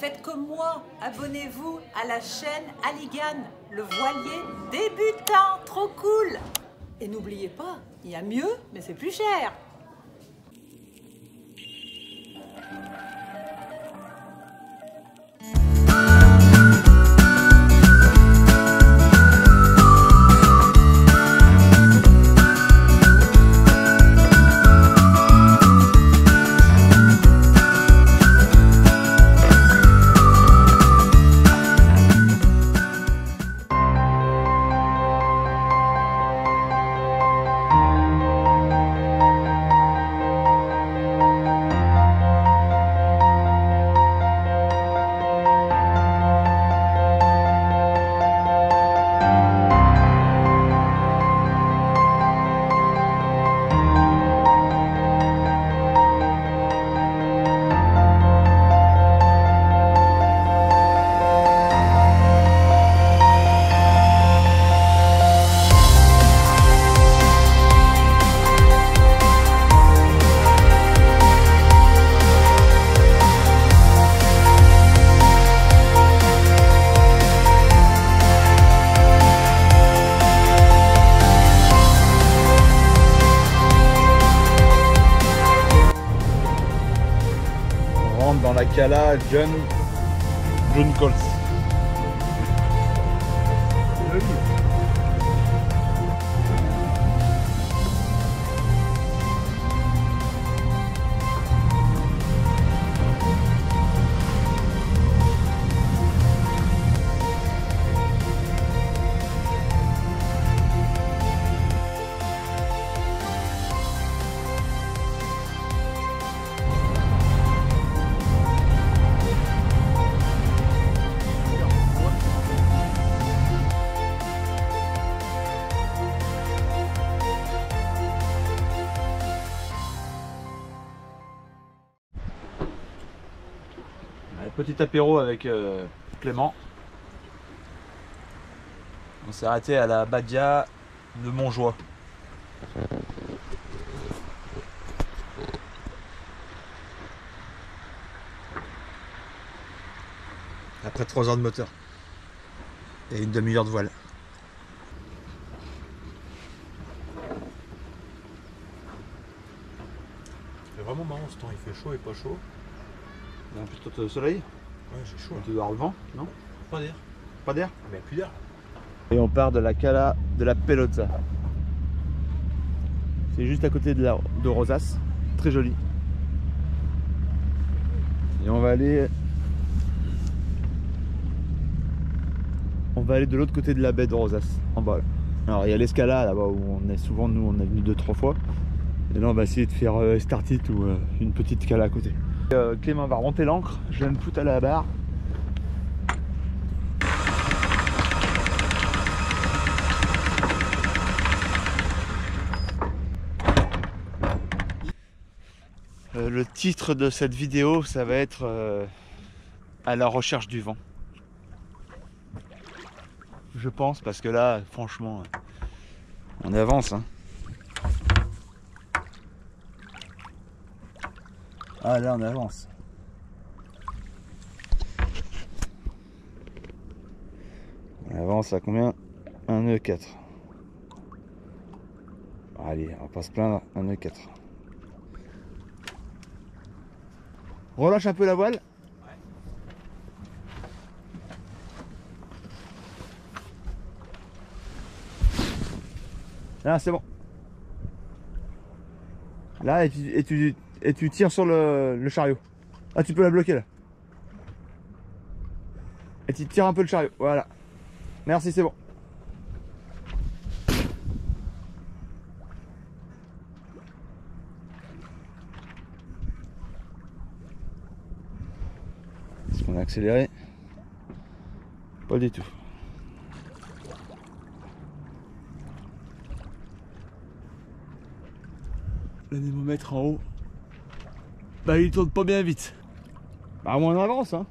faites comme moi, abonnez-vous à la chaîne Aligan, le voilier débutant, trop cool. Et n'oubliez pas, il y a mieux, mais c'est plus cher. Dans la cala John Colts. Petit apéro avec Clément. On s'est arrêté à la Badia de Montjoie. Après 3 heures de moteur et une demi-heure de voile. C'est vraiment marrant ce temps, il fait chaud et pas chaud. Il y a un petit peu de soleil. Ouais, j'ai chaud. Tu dois avoir le vent, non? Pas d'air. Pas d'air? Mais plus d'air. Et on part de la cala de la Pelota. C'est juste à côté de Rosas. Très joli. Et on va aller de l'autre côté de la baie de Rosas, en bas. Alors il y a l'escala là-bas où on est souvent, nous on est venu 2-3 fois. Et là on va essayer de faire Start-It ou une petite cala à côté. Clément va remonter l'ancre, je viens de foutre à la barre. Le titre de cette vidéo, ça va être à la recherche du vent. Je pense, parce que là, franchement, on avance. Hein. Ah là, on avance. On avance à combien? Un nœud 4. Allez, on va pas se plaindre, un nœud 4. Relâche un peu la voile. Là, c'est bon. Là, et tu tires sur le chariot. Ah, tu peux la bloquer là. Et tu tires un peu le chariot. Voilà. Merci, c'est bon. Est-ce qu'on a accéléré? Pas du tout. L'anémomètre en haut, bah il tourne pas bien vite. Bah on avance hein.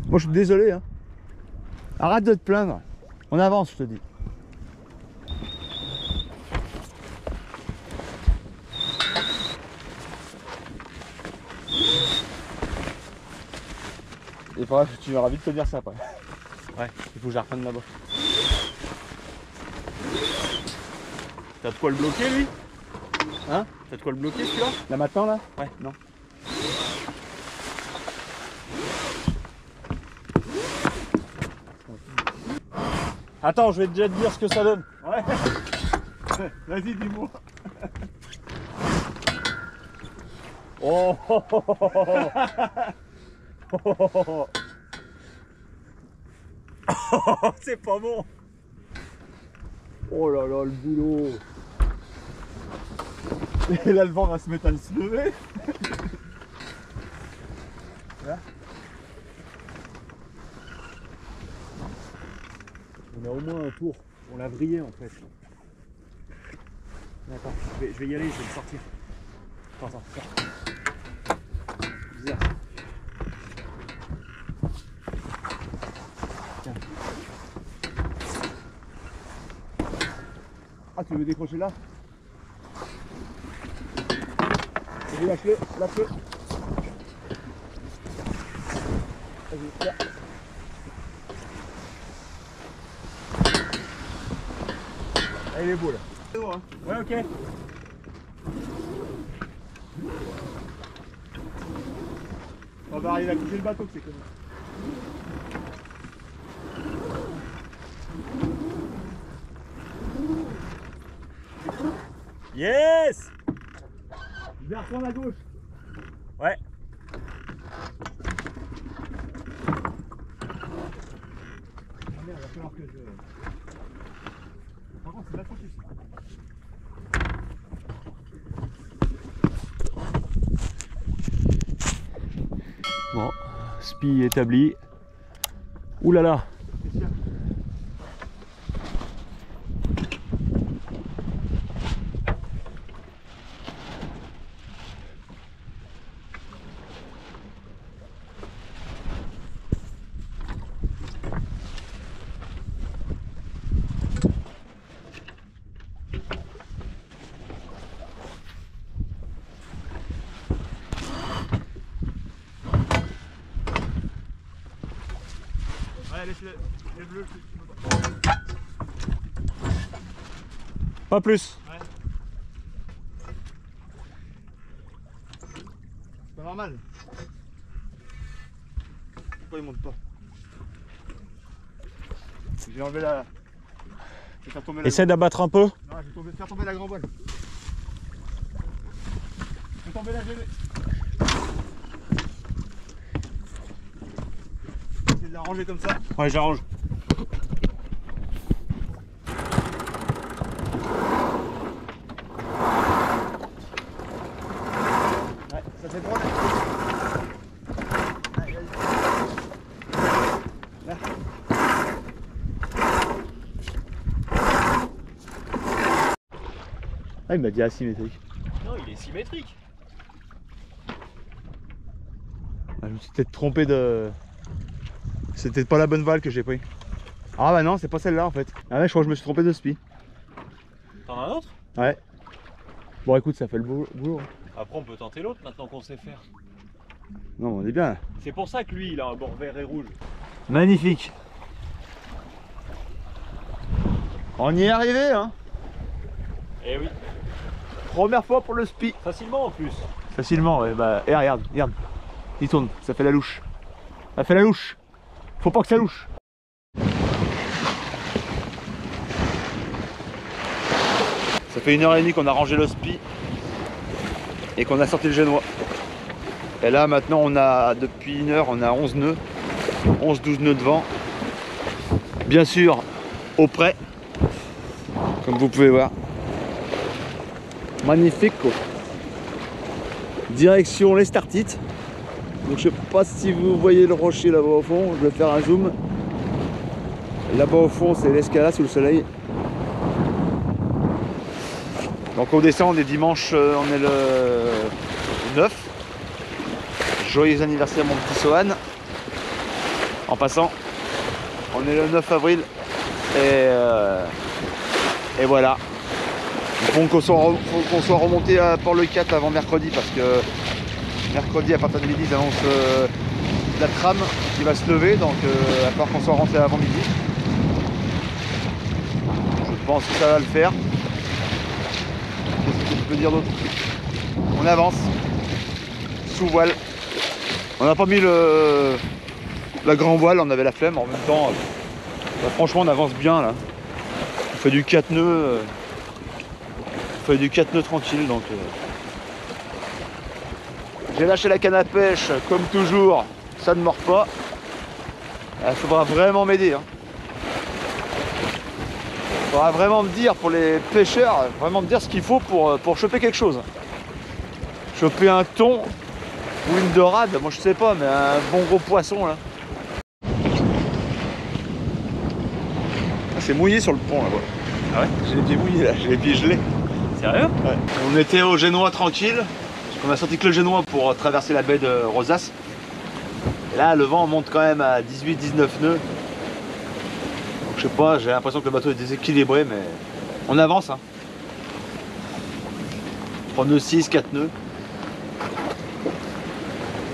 Moi je suis désolé hein. Arrête de te plaindre. On avance je te dis. Il faudra que tu m'auras vite te dire ça après. Ouais, il faut que je la reprenne là-bas. T'as de quoi le bloquer lui? Hein? T'as de quoi le bloquer celui-là? Là maintenant là? Ouais, non. Attends, je vais déjà te dire ce que ça donne. Ouais. Vas-y, dis-moi. Oh, oh, oh, oh, oh. Oh, c'est pas bon. Oh là là, le boulot. Et là, le vent va se mettre à se lever. Là. On a au moins un tour. On l'a vrillé en fait. D'accord, je vais y aller, je vais le sortir. Attends. Bizarre. Tiens. Ah, tu veux décrocher là? Vas-y, lâche-le. Vas-y, là. Ah, il est beau là. C'est bon, hein? Ouais, ok. On va arriver à coucher le bateau, c'est comme ça. Yes! Je vais reprendre à gauche. Ouais. Ah merde, il va falloir que je... Par contre, c'est la focus. Bon, spi établi. Ouh là là. Ouais, laisse-le. Pas plus. Ouais. C'est pas normal. Pourquoi il monte pas? J'ai enlevé la... Je vais faire tomber la... Essaie d'abattre un peu. Non, je vais faire tomber la grand voile. Je vais tomber la gelée. Essaye de la ranger comme ça. Ouais, j'arrange. Ouais, ça c'est bon là. Là. Ah, il m'a dit asymétrique. Non, il est symétrique. Ah, je me suis peut-être trompé de... C'était pas la bonne balle que j'ai pris. Ah bah non, c'est pas celle-là en fait. Ah ouais, je crois que je me suis trompé de spi. T'en as un autre? Ouais. Bon écoute, ça fait le boulot. Après on peut tenter l'autre maintenant qu'on sait faire. Non, on est bien là. C'est pour ça que lui il a un bord vert et rouge. Magnifique. On y est arrivé hein. Eh oui. Première fois pour le spi. Facilement en plus. Facilement, ouais, bah. Et regarde. Il tourne, ça fait la louche. Ça fait la louche. Faut pas que ça louche. Ça fait 1h30 qu'on a rangé le spi et qu'on a sorti le génois. Et là maintenant on a, depuis 1 heure, on a 11 nœuds. 11-12 nœuds de vent. Bien sûr, au près. Comme vous pouvez voir. Magnifique quoi. Direction les Startites. Donc je sais pas si vous voyez le rocher là-bas au fond, je vais faire un zoom. Là-bas au fond c'est l'Escala sous le soleil. Donc on descend, on est dimanche, on est le 9. Joyeux anniversaire mon petit Sohan. En passant, on est le 9 avril et voilà. Il faut qu'on soit remonté à Port-le-4 avant mercredi parce que mercredi à partir de midi ils annoncent la trame qui va se lever, donc à part qu'on soit rentré avant midi. Je pense que ça va le faire. Qu'est-ce que je peux dire d'autre? On avance sous voile. On n'a pas mis la grand voile, on avait la flemme. En même temps, bah, franchement, on avance bien là. On fait du 4 nœuds. On fait du 4 nœuds tranquille, donc. J'ai lâché la canne à pêche, comme toujours. Ça ne mord pas. Il faudra vraiment m'aider. Hein. Il faudra vraiment me dire pour les pêcheurs, vraiment me dire ce qu'il faut pour choper quelque chose. Choper un thon ou une dorade, moi je sais pas, mais un bon gros poisson là. Ah, c'est mouillé sur le pont là-bas. Ah ouais? J'ai les pieds mouillés là, j'ai les pieds gelés. Sérieux? Ouais. On était au Génois tranquille, parce qu'on a sorti que le Génois pour traverser la baie de Rosas. Et là le vent monte quand même à 18-19 nœuds. Donc je sais pas, j'ai l'impression que le bateau est déséquilibré, mais on avance. Hein. 3 nœuds 6, 4 nœuds.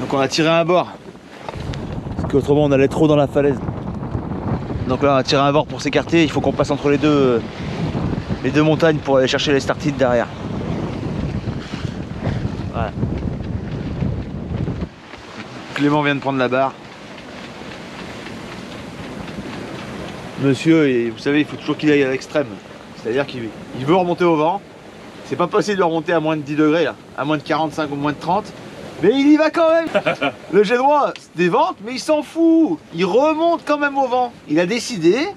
Donc on a tiré un bord. Parce qu'autrement on allait trop dans la falaise. Donc là on a tiré un bord pour s'écarter, il faut qu'on passe entre les deux montagnes pour aller chercher les startites derrière. Voilà. Clément vient de prendre la barre. Monsieur, vous savez, il faut toujours qu'il aille à l'extrême. C'est-à-dire qu'il veut remonter au vent. C'est pas possible de remonter à moins de 10 degrés, là, à moins de 45 ou moins de 30. Mais il y va quand même. Le Génois se dévente, mais il s'en fout. Il remonte quand même au vent. Il a décidé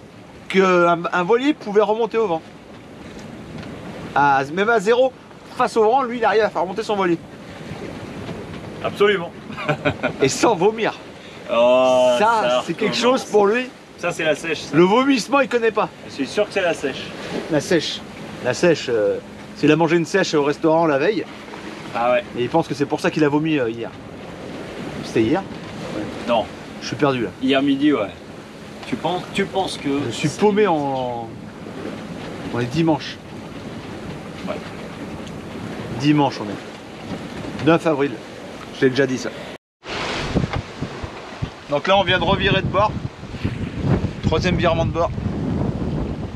qu'un voilier pouvait remonter au vent. Même à zéro, face au vent, lui, il arrive à faire remonter son voilier. Absolument. Et sans vomir. Oh, Ça, c'est quelque chose pour lui. Ça, c'est la sèche. Ça. Le vomissement, il connaît pas. Je suis sûr que c'est la sèche. La sèche. La sèche, s'il a mangé une sèche au restaurant la veille, Ah ouais. et il pense que c'est pour ça qu'il a vomi hier. C'était hier? Non. Je suis perdu là. Hier midi, ouais. Tu penses que... Je suis paumé en... On est dimanche. Ouais. Dimanche on est. 9 avril. Je l'ai déjà dit ça. Donc là on vient de revirer de bord. 3e virement de bord.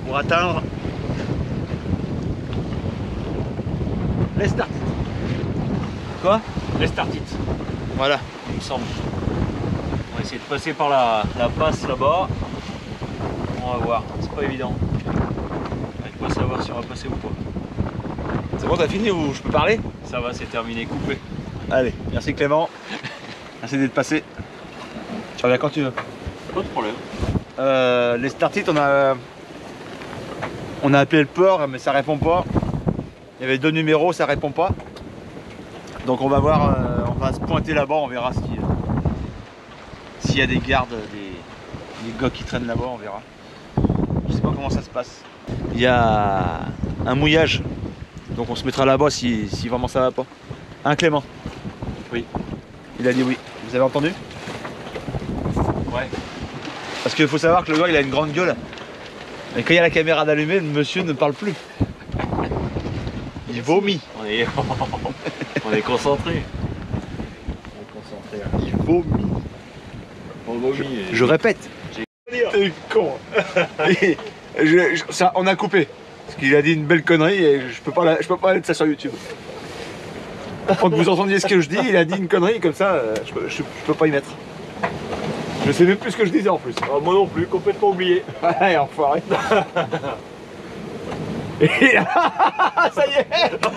Pour atteindre les starts. Quoi? Les startites, Voilà. il me semble. On va essayer de passer par la passe là-bas. On va voir, c'est pas évident. On va pas savoir si on va passer ou pas. C'est bon, t'as fini ou je peux parler? Ça va, c'est terminé, coupé. Allez, merci Clément. Merci d'être passé. Tu reviens quand tu veux. Pas de problème. Les startites, on a appelé le port, mais ça répond pas. Il y avait 2 numéros, ça répond pas. Donc on va voir, on va se pointer là-bas, on verra s'il y a des gardes, des gars qui traînent là-bas, on verra. Je sais pas comment ça se passe. Il y a un mouillage, donc on se mettra là-bas si vraiment ça va pas. Hein Clément? Oui. Il a dit oui. Vous avez entendu? Ouais. Parce qu'il faut savoir que le gars il a une grande gueule. Et quand il y a la caméra d'allumée, le monsieur ne parle plus. Il vomit. On est, on est concentré. Il vomit. On vomit. Je répète. T'es con. Ça, on a coupé. Parce qu'il a dit une belle connerie et je peux pas mettre ça sur YouTube. Faut que vous entendiez ce que je dis, il a dit une connerie comme ça, je peux pas y mettre. Je sais même plus ce que je disais en plus. Ah, moi non plus, complètement oublié. Ouais, enfoiré. Et là, ça y est.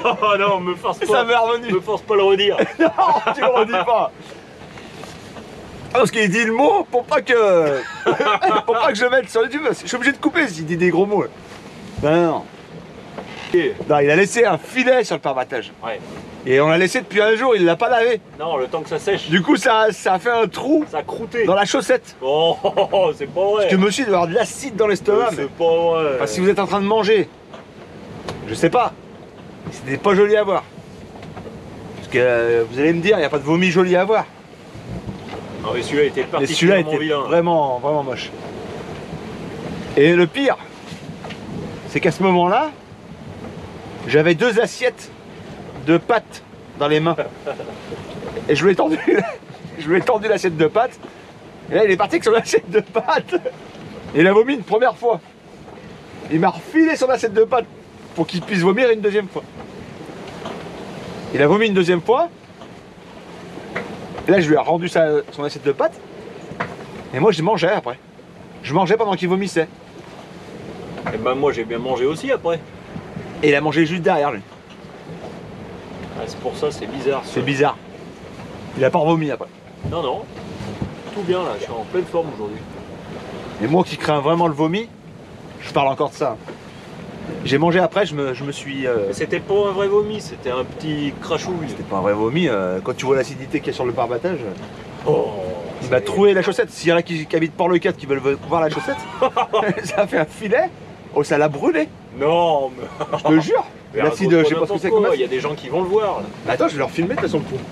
Oh non, me force pas. Ça m'est revenu. Me force pas le redire. Non, tu le redis pas. Parce qu'il dit le mot pour pas que je le mette sur YouTube. Je suis obligé de couper s'il dit des gros mots. Non. Non, il a laissé un filet sur le pare-battage. Ouais. Et on l'a laissé depuis un jour, il l'a pas lavé. Non, le temps que ça sèche. Du coup, ça a fait un trou Ça a croûté. dans la chaussette. Oh, c'est pas vrai. Parce que monsieur doit avoir de l'acide dans l'estomac. C'est pas vrai. Enfin, si vous êtes en train de manger, je sais pas. C'était pas joli à voir. Parce que vous allez me dire, il n'y a pas de vomi joli à voir. Non, mais celui-là était Mais celui-là particulièrement était vilain. vraiment, vraiment moche. Et le pire, c'est qu'à ce moment-là, j'avais 2 assiettes de pâtes dans les mains. Et je l'ai tendu. Je lui ai tendu l'assiette de pâtes. Et là, il est parti que sur l'assiette de pâtes. Et il a vomi une première fois. Il m'a refilé sur l'assiette de pâtes pour qu'il puisse vomir une deuxième fois. Il a vomi une deuxième fois. Et là, je lui ai rendu son assiette de pâtes. Et moi, je mangeais après. Je mangeais pendant qu'il vomissait. Et ben moi, j'ai bien mangé aussi après. Et il a mangé juste derrière lui. Ah, c'est pour ça, c'est bizarre. C'est bizarre. Il a pas revomi après. Non, non. Tout bien là, je suis en pleine forme aujourd'hui. Et moi qui crains vraiment le vomi, je parle encore de ça. J'ai mangé après, je me suis... C'était pas un vrai vomi, c'était un petit crachouille. C'était pas un vrai vomi, quand tu vois l'acidité qu'il y a sur le pare-battage, Oh, il m'a troué la chaussette. S'il y en a qui habitent Port-le-4 qui veulent voir la chaussette, ça a fait un filet, oh ça l'a brûlé. non, mais... Je te jure. L'acide, je sais pas ce que c'est comme ça. Il y a des gens qui vont le voir là. Bah attends, je vais leur filmer de toute façon le coup.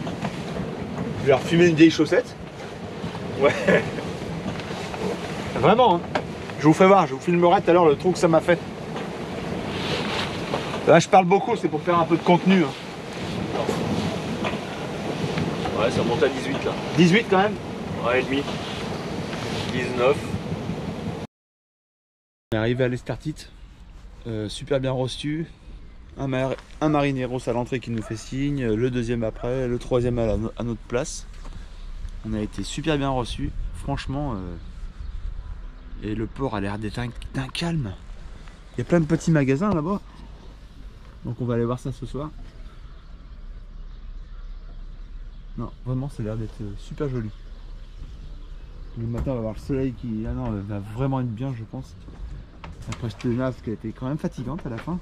Je vais leur filmer une vieille chaussette. Ouais. Vraiment, hein. Je vous ferai voir, je vous filmerai tout à l'heure le trou que ça m'a fait. Là je parle beaucoup, c'est pour faire un peu de contenu. Hein. Ouais, ça monte à 18 là. 18 quand même. Ouais, et demi. 19. On est arrivé à l'Estartite, super bien reçu. Un marineros à l'entrée qui nous fait signe, le deuxième après, le troisième à notre place. On a été super bien reçu, franchement. Et le port a l'air d'être d'un calme. Il y a plein de petits magasins là-bas. Donc on va aller voir ça ce soir. Non, vraiment ça a l'air d'être super joli. Le matin on va voir le soleil qui va vraiment être bien je pense. Après cette nave qui a été quand même fatigante à la fin.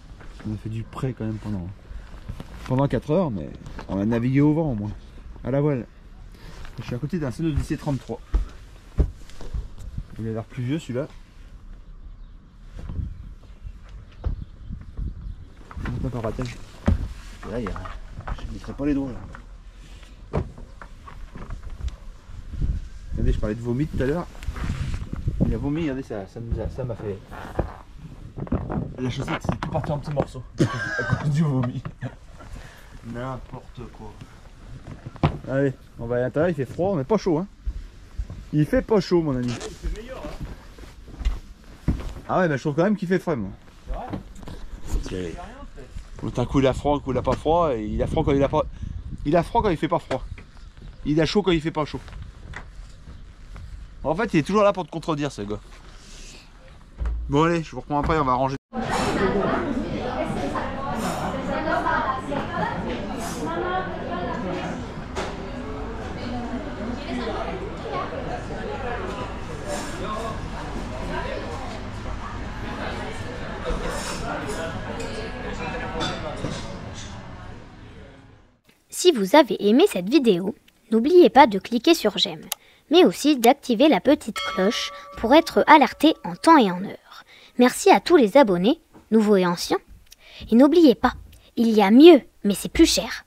On a fait du près quand même pendant 4 heures, mais on a navigué au vent au moins, à la voile. Je suis à côté d'un CNODC 33. Il a l'air plus vieux celui-là. Monte un pare-battage. Là, je ne mettrai pas les doigts là. Regardez, je parlais de vomi tout à l'heure. Il a vomi, regardez, ça m'a fait. La chaussette, c'est tout parti en petits morceaux. À cause du vomi. N'importe quoi. Allez, on va à l'intérieur, il fait froid, mais pas chaud. Hein. Il fait pas chaud, mon ami. Il fait meilleur, hein. Ah ouais, mais je trouve quand même qu'il fait frais, moi. C'est vrai. Un coup il a froid, un coup il a pas froid, et il a froid quand il a pas. Il a froid quand il fait pas froid. Il a chaud quand il fait pas chaud. En fait, il est toujours là pour te contredire, ce gars. Bon allez, je vous reprends après, on va ranger. Si vous avez aimé cette vidéo, n'oubliez pas de cliquer sur j'aime, mais aussi d'activer la petite cloche pour être alerté en temps et en heure. Merci à tous les abonnés, nouveaux et anciens. Et n'oubliez pas, il y a mieux, mais c'est plus cher.